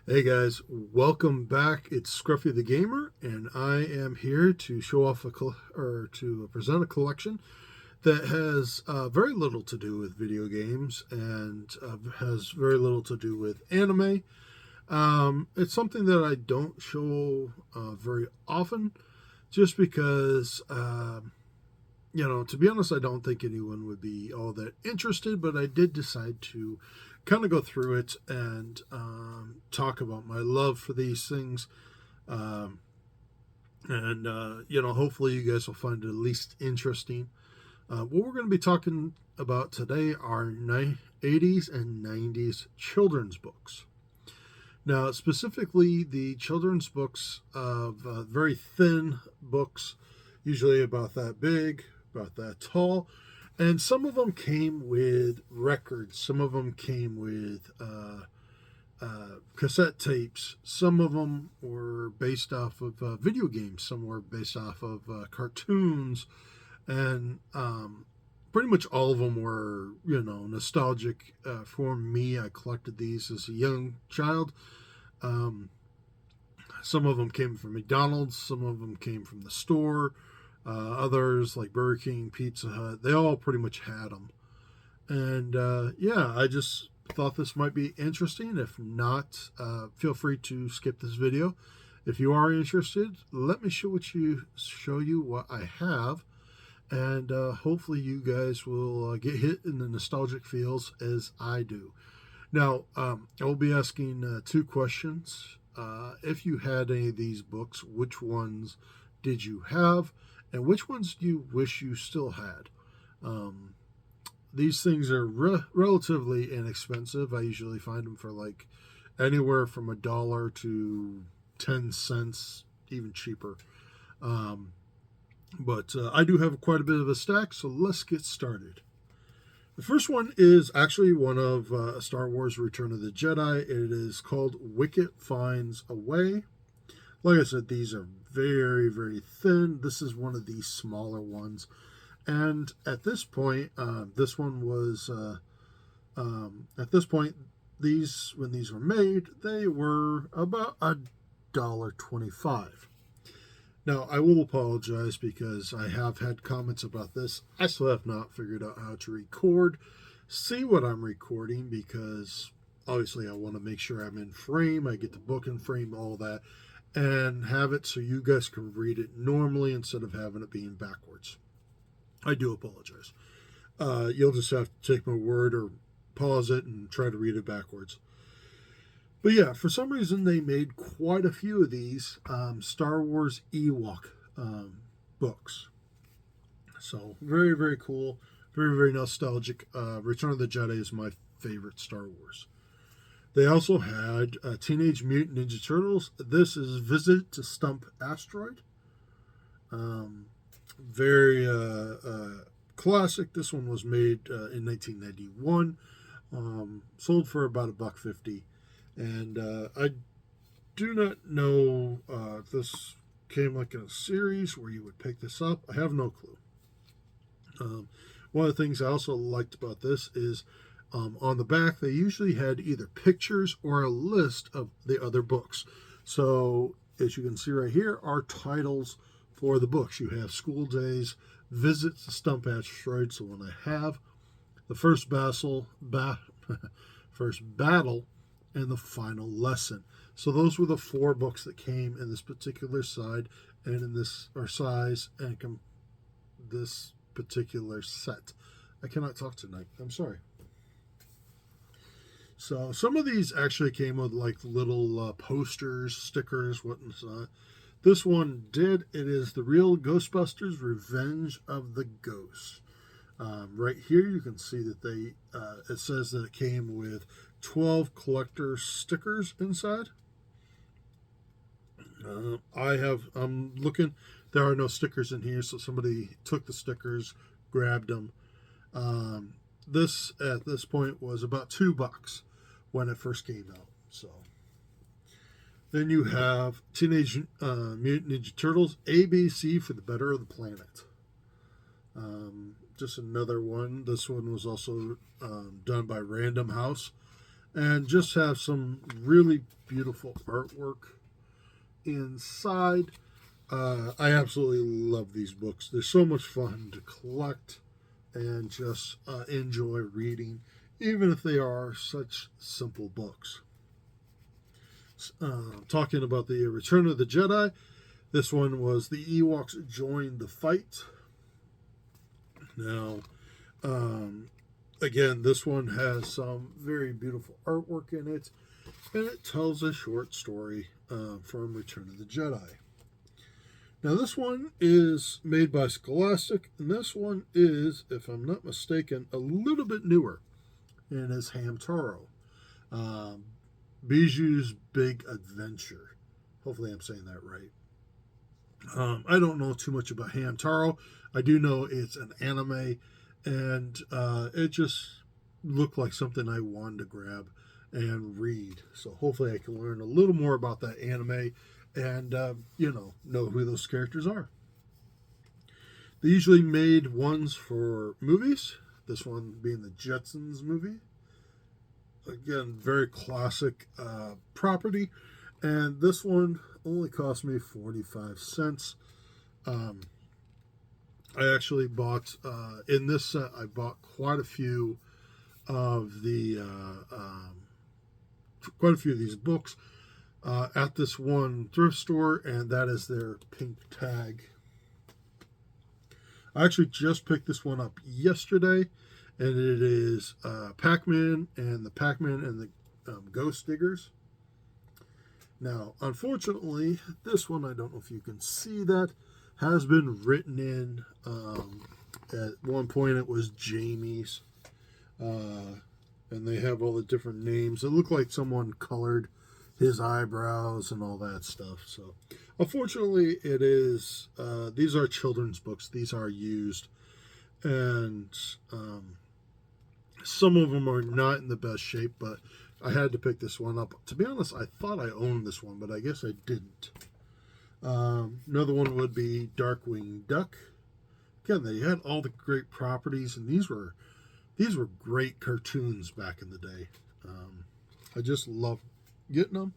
Hey guys, welcome back. It's Scruffy the Gamer, and I am here to show off or to present a collection that has very little to do with video games and has very little to do with anime. It's something that I don't show very often, just because to be honest, I don't think anyone would be all that interested, but I did decide to kind of go through it and talk about my love for these things. Um, hopefully you guys will find it at least interesting. What we're going to be talking about today are 80s and 90s children's books. Now, specifically, the children's books of very thin books, usually about that big, about that tall, and some of them came with records. Some of them came with cassette tapes. Some of them were based off of video games. Some were based off of cartoons, and pretty much all of them were, nostalgic for me. I collected these as a young child. Um, some of them came from McDonald's. Some of them came from the store. Others like Burger King, Pizza Hut, they all pretty much had them. And I just thought this might be interesting. If not, feel free to skip this video. If you are interested, let me show you what I have, and hopefully you guys will get hit in the nostalgic feels as I do. Now, I will be asking two questions. If you had any of these books, which ones did you have, and which ones do you wish you still had? Um, these things are relatively inexpensive. I usually find them for like anywhere from $1 to 10 cents, even cheaper. Um, but I do have quite a bit of a stack, so let's get started. The first one is actually one of Star Wars Return of the Jedi. It is called Wicket Finds a Way. Like I said, these are very, very thin. This is one of the smaller ones. And at this point, this one was, at this point, when these were made, they were about $1.25. Now, I will apologize because I have had comments about this. I still have not figured out how to record, see what I'm recording, because obviously I want to make sure I'm in frame, I get the book in frame, all that, and have it so you guys can read it normally instead of having it being backwards. I do apologize. You'll just have to take my word or pause it and try to read it backwards. But yeah, for some reason they made quite a few of these Star Wars Ewok books. So very, very cool. Very, very nostalgic. Return of the Jedi is my favorite Star Wars. They also had Teenage Mutant Ninja Turtles. This is Visit to Stump Asteroid. Very classic. This one was made in 1991. Sold for about $1.50. And I do not know if this came like in a series where you would pick this up. I have no clue. One of the things I also liked about this is on the back they usually had either pictures or a list of the other books. So as you can see right here are titles for the books. You have School Days, Visit to Stump Asteroid, so when I have the first first battle, and the final lesson. So those were the four books that came in this particular side and in this or size and this particular set. I cannot talk tonight. I'm sorry. So some of these actually came with like little posters, stickers, whatnot. This one did. It is the Real Ghostbusters: Revenge of the Ghosts. Right here, you can see that it says that it came with 12 collector stickers inside. I'm looking. There are no stickers in here, so somebody took the stickers, grabbed them. This at this point was about $2 when it first came out. So then you have Teenage Mutant Ninja Turtles ABC for the Better of the Planet. Just another one. This one was also done by Random House. and just have some really beautiful artwork inside. I absolutely love these books. They're so much fun to collect and just enjoy reading, even if they are such simple books. Talking about the Return of the Jedi, this one was The Ewoks Join the Fight. Now, again, this one has some very beautiful artwork in it, and it tells a short story from Return of the Jedi. Now, this one is made by Scholastic, and this one is, if I'm not mistaken, a little bit newer, and is Hamtaro. Bijou's Big Adventure. Hopefully I'm saying that right. I don't know too much about Hamtaro. I do know it's an anime, and it just looked like something I wanted to grab and read. So hopefully I can learn a little more about that anime and, know who those characters are. They usually made ones for movies, this one being the Jetsons movie. Again, very classic property. And this one only cost me 45 cents. I actually bought, in this set, I bought quite a few of these books at this one thrift store, and that is their pink tag. I actually just picked this one up yesterday, and it is Pac-Man and the Ghost Diggers. Now, unfortunately, this one, I don't know if you can see that, has been written in. At one point, it was Jamie's, and they have all the different names. It looked like someone colored his eyebrows and all that stuff. So, unfortunately, it is. These are children's books. These are used, and some of them are not in the best shape, but I had to pick this one up. To be honest, I thought I owned this one, but I guess I didn't. Another one would be Darkwing Duck. Again, they had all the great properties, and these were great cartoons back in the day. I just loved getting them.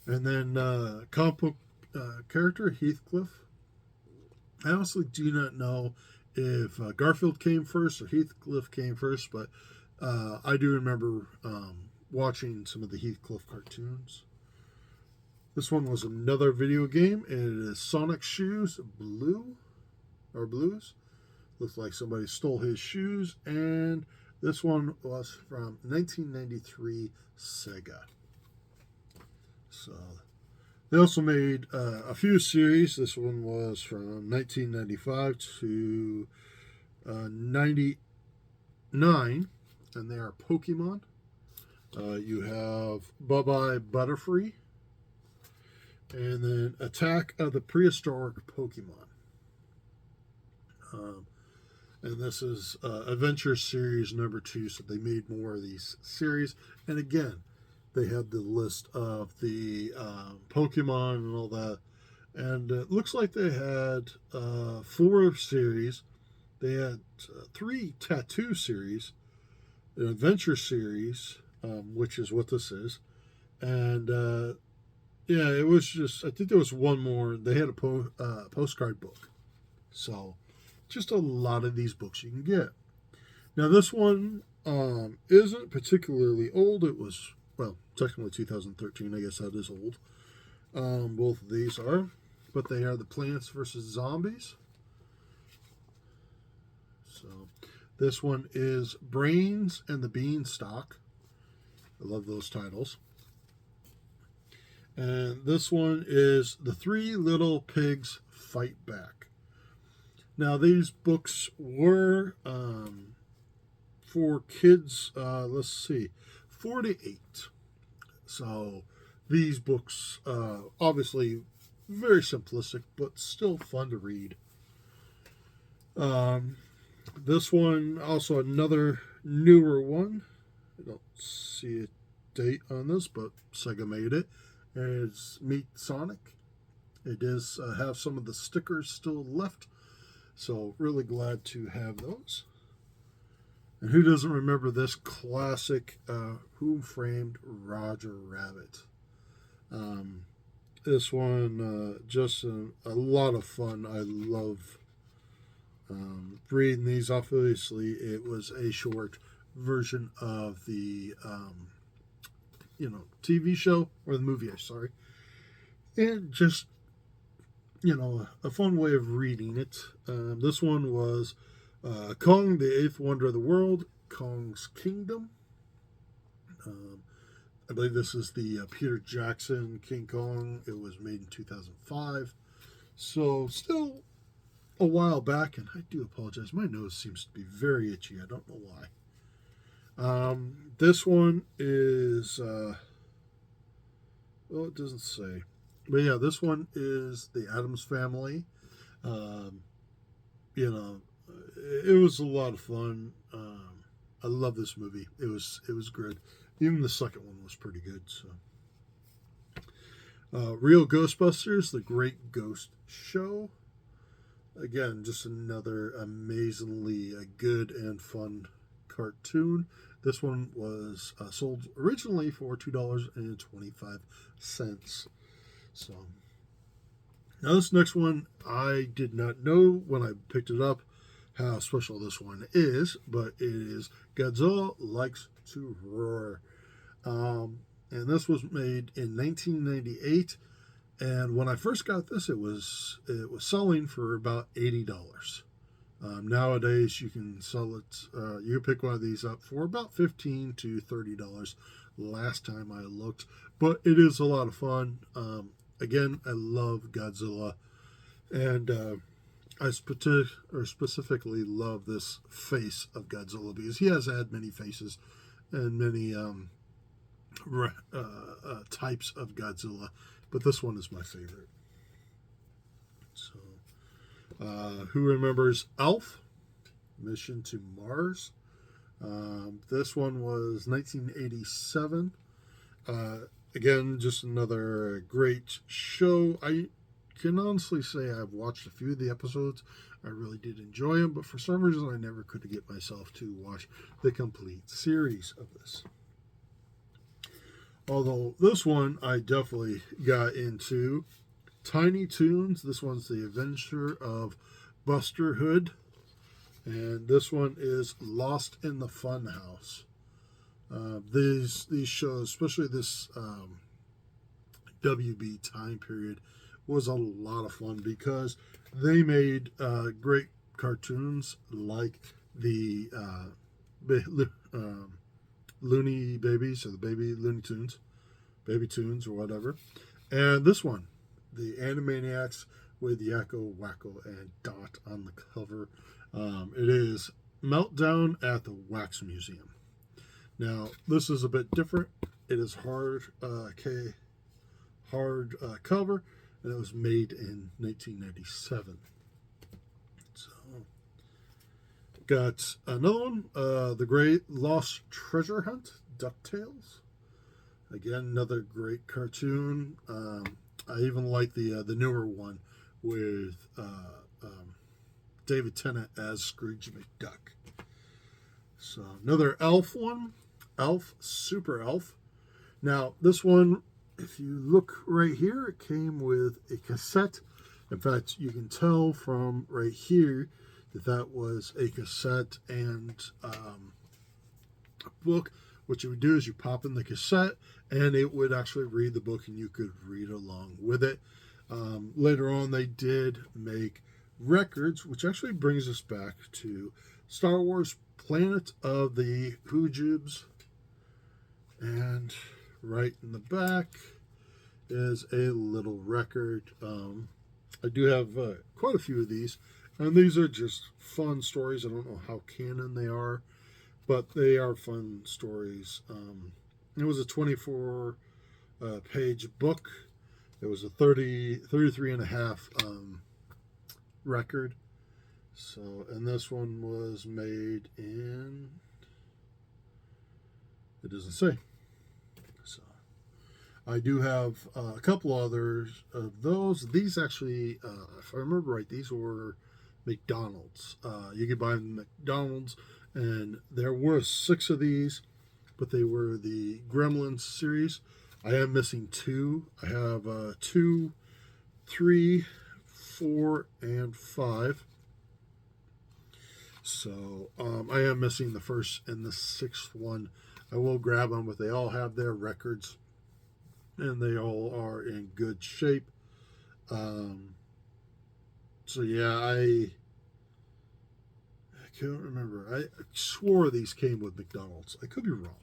And then comic book character Heathcliff. I honestly do not know if Garfield came first or Heathcliff came first, but I do remember watching some of the Heathcliff cartoons. This one was another video game, and it is Sonic Shoes Blues. Looks like somebody stole his shoes, and this one was from 1993 Sega. So they also made a few series. This one was from 1995 to 99, and they are Pokemon. You have Bye-Bye Butterfree, and then Attack of the Prehistoric Pokemon. And this is Adventure Series number 2, so they made more of these series. And again, they had the list of the Pokemon and all that. And it looks like they had 4 series. They had 3 tattoo series, an adventure series, which is what this is. And yeah, it was just, I think there was one more. They had a postcard book. So just a lot of these books you can get. Now, this one isn't particularly old. It was, well, technically 2013. I guess that is old. Both of these are. But they are the Plants vs. Zombies. So this one is Brains and the Beanstalk. I love those titles. And this one is The Three Little Pigs Fight Back. Now, these books were for kids, let's see, 4 to 8. So these books, obviously very simplistic, but still fun to read. This one, also another newer one. I don't see a date on this, but Sega made it. And it's Meet Sonic. It does have some of the stickers still left. So really glad to have those. And who doesn't remember this classic Who Framed Roger Rabbit? This one, just a lot of fun. I love reading these. Obviously, it was a short version of the TV show, or the movie, I'm sorry. And just, a fun way of reading it. This one was Kong, the Eighth Wonder of the World, Kong's Kingdom. I believe this is the Peter Jackson King Kong. It was made in 2005. So still a while back, and I do apologize. My nose seems to be very itchy. I don't know why. This one is, well, it doesn't say. But yeah, this one is the Addams Family. It was a lot of fun. I love this movie. It was good. Even the second one was pretty good. So, Real Ghostbusters: The Great Ghost Show. Again, just another amazingly good and fun cartoon. This one was sold originally for $2.25. So, now this next one, I did not know when I picked it up how special this one is, but it is Godzilla Likes to Roar. And this was made in 1998. And when I first got this, it was selling for about $80. Nowadays, you can sell it. You can pick one of these up for about $15 to $30. Last time I looked, but it is a lot of fun. Again, I love Godzilla, and I specifically love this face of Godzilla because he has had many faces and many types of Godzilla, but this one is my favorite. So, who remembers Alf? Mission to Mars. This one was 1987. Again, just another great show. I can honestly say I've watched a few of the episodes. I really did enjoy them, but for some reason I never could get myself to watch the complete series of this. Although this one I definitely got into. Tiny Toons. This one's The Adventure of Buster Hood. And this one is Lost in the Funhouse. These shows, especially this WB time period, was a lot of fun because they made great cartoons like the Looney Babies, or the Baby Looney Tunes, Baby Tunes, or whatever. And this one, the Animaniacs with Yakko, Wacko, and Dot on the cover. It is Meltdown at the Wax Museum. Now, this is a bit different. It is hard cover, and it was made in 1997. So, got another one, The Great Lost Treasure Hunt, DuckTales. Again, another great cartoon. I even like the newer one with David Tennant as Scrooge McDuck. So, another Elf one. Elf, Super Elf. Now, this one, if you look right here, it came with a cassette. In fact, you can tell from right here that was a cassette and a book. What you would do is you pop in the cassette, and it would actually read the book, and you could read along with it. Later on, they did make records, which actually brings us back to Star Wars Planet of the Hoojibs. And right in the back is a little record. I do have quite a few of these, and these are just fun stories. I don't know how canon they are, but they are fun stories. It was a 24 page book. It was a 33 and a half record. So, and this one was made in, it doesn't say. So, I do have a couple others of those. These actually, if I remember right, these were McDonald's. You could buy them at McDonald's, And there were 6 of these, but they were the Gremlins series. I am missing 2. I have 2, 3, 4, and 5. So I am missing the first and the 6th one. I will grab them, but they all have their records, and they all are in good shape. So yeah, I can't remember. I swore these came with McDonald's. I could be wrong,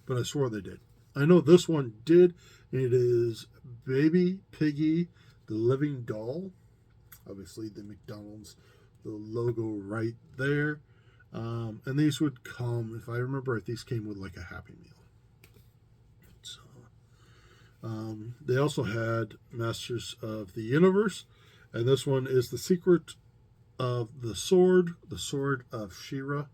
but I swore they did. I know this one did. It is Baby Piggy, the Living Doll. Obviously, the McDonald's, the logo right there. And these would come, if I remember right, these came with like a Happy Meal. So, they also had Masters of the Universe. And this one is The Secret of the Sword of She-Ra.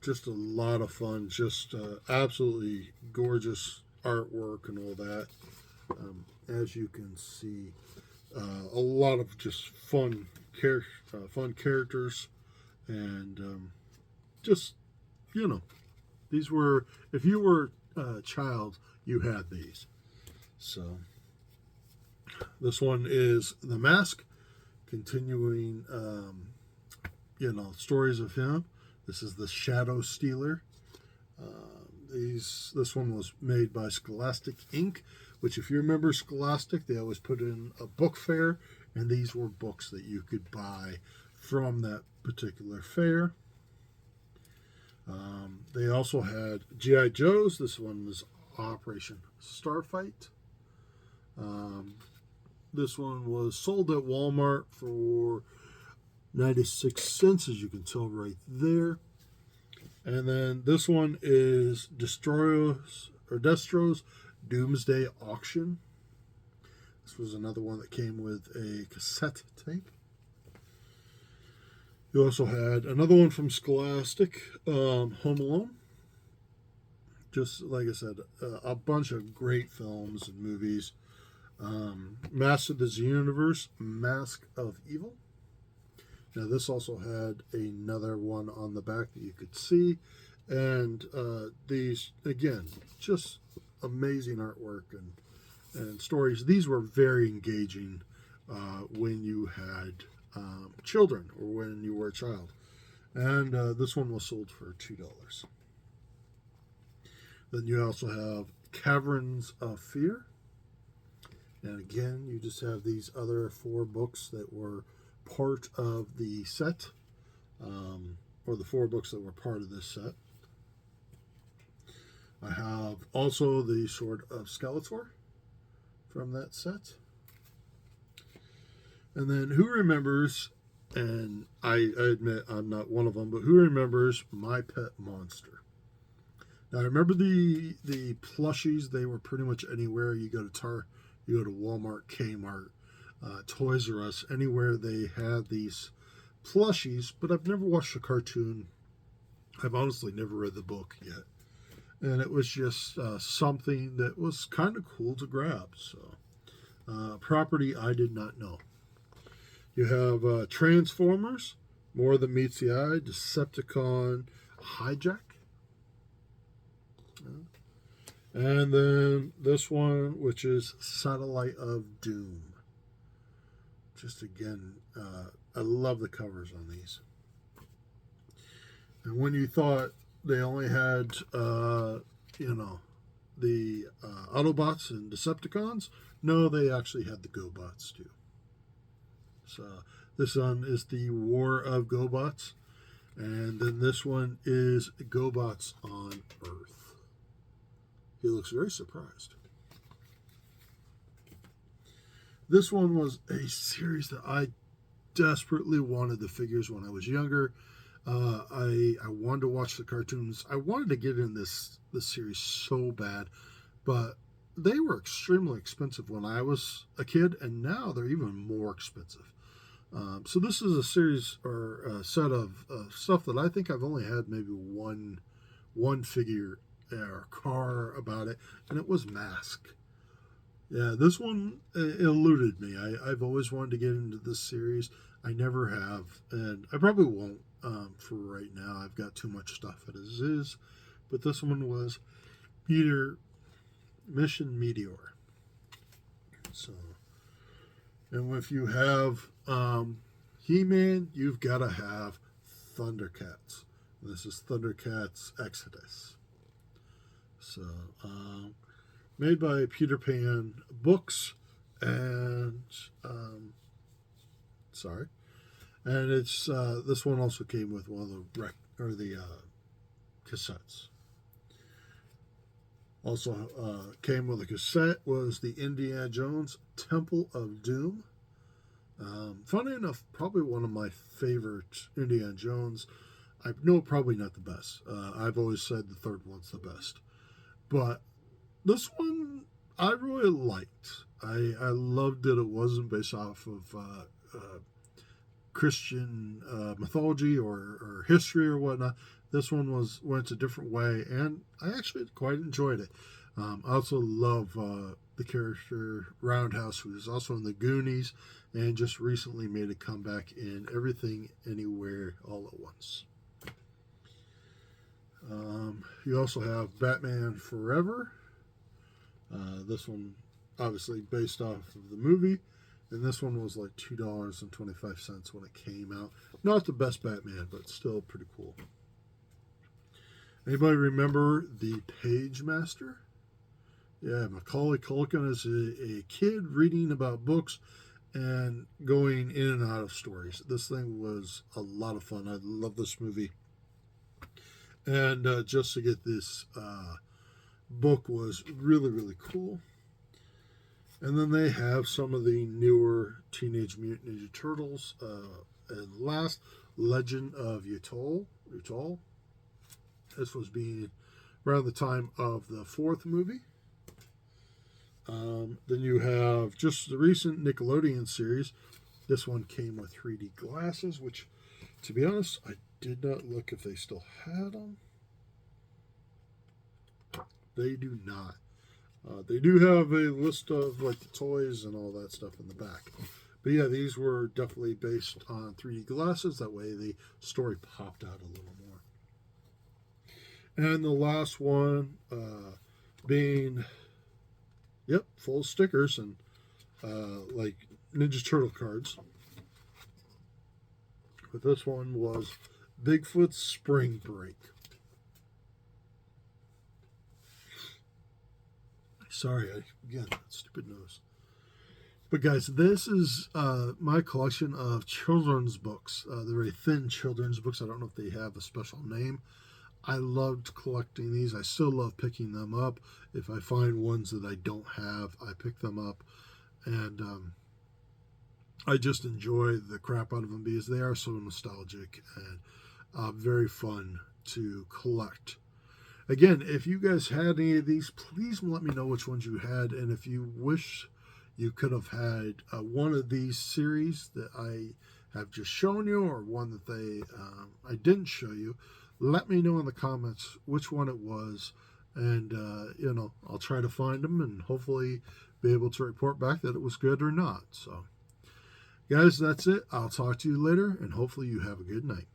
Just a lot of fun, just absolutely gorgeous artwork and all that. As you can see, a lot of just fun characters, and just, these were, if you were a child, you had these. So this one is The Mask, continuing, stories of him. This is The Shadow Stealer. This one was made by Scholastic Inc., which, if you remember Scholastic, they always put in a book fair, and these were books that you could buy from that particular fair. They also had G.I. Joes. This one was Operation Starfight. This one was sold at Walmart for 96 cents, as you can tell right there. And then this one is Destro's Doomsday Auction. This was another one that came with a cassette tape. You also had another one from Scholastic, Home Alone. Just like I said, a bunch of great films and movies. Master of the Universe, Mask of Evil. Now, this also had another one on the back that you could see. And these, again, just amazing artwork and stories. These were very engaging when you had children or when you were a child. And this one was sold for $2. Then you also have Caverns of Fear. And again, you just have these other 4 books that were part of the set, or the 4 books that were part of this set. I have also the Sword of Skeletor from that set. And then who remembers, and I admit I'm not one of them, but who remembers My Pet Monster? Now, I remember the plushies. They were pretty much anywhere. You go to Walmart, Kmart, Toys R Us, anywhere they had these plushies, but I've never watched a cartoon. I've honestly never read the book yet. And it was just something that was kind of cool to grab. So, property I did not know. You have Transformers, More Than Meets the Eye, Decepticon, Hijack. And then this one, which is Satellite of Doom. Just again, I love the covers on these. And when you thought they only had, the Autobots and Decepticons, no, they actually had the GoBots too. So this one is the War of GoBots. And then this one is GoBots on Earth. He looks very surprised. This one was a series that I desperately wanted the figures when I was younger. I wanted to watch the cartoons. I wanted to get in this series so bad, but they were extremely expensive when I was a kid, and now they're even more expensive. So this is a series or a set of stuff that I think I've only had maybe one figure or car about it, and it was Mask. Yeah, this one eluded me. I've always wanted to get into this series. I never have, and I probably won't for right now. I've got too much stuff as is. But this one was Peter Mission Meteor. So, and if you have He-Man, you've got to have Thundercats. This is Thundercats Exodus. So, made by Peter Pan Books, and and it's this one also came with one of the cassettes. Also came with a cassette was the Indiana Jones Temple of Doom. Funny enough, probably one of my favorite Indiana Jones. I know probably not the best. I've always said the third one's the best. But this one I really liked. I loved that it wasn't based off of Christian mythology or history or whatnot. This one went a different way, and I actually quite enjoyed it. I also love the character Roundhouse, who's also in the Goonies, and just recently made a comeback in Everything, Anywhere, All at Once. You also have Batman Forever. This one obviously based off of the movie, and this one was like $2.25 when it came out. Not the best Batman, but still pretty cool. Anybody remember the Page Master? Yeah, Macaulay Culkin is a kid reading about books and going in and out of stories. This thing was a lot of fun. I love this movie. And just to get this book was really, really cool. And then they have some of the newer Teenage Mutant Ninja Turtles. And last, Legend of Utol. This was being around the time of the fourth movie. Then you have just the recent Nickelodeon series. This one came with 3D glasses, which, to be honest, I did not look if they still had them. They do not. They do have a list of like the toys and all that stuff in the back. But yeah, these were definitely based on 3D glasses. That way the story popped out a little more. And the last one being, full of stickers and like Ninja Turtle cards. But this one was Bigfoot's Spring Break. Sorry, again, that stupid nose. But guys, this is my collection of children's books. They're very thin children's books. I don't know if they have a special name. I loved collecting these. I still love picking them up. If I find ones that I don't have, I pick them up. And I just enjoy the crap out of them because they are so nostalgic and very fun to collect. Again, if you guys had any of these, please let me know which ones you had. And if you wish you could have had one of these series that I have just shown you, or one that I didn't show you, let me know in the comments which one it was. And, I'll try to find them and hopefully be able to report back that it was good or not. So, guys, that's it. I'll talk to you later, and hopefully you have a good night.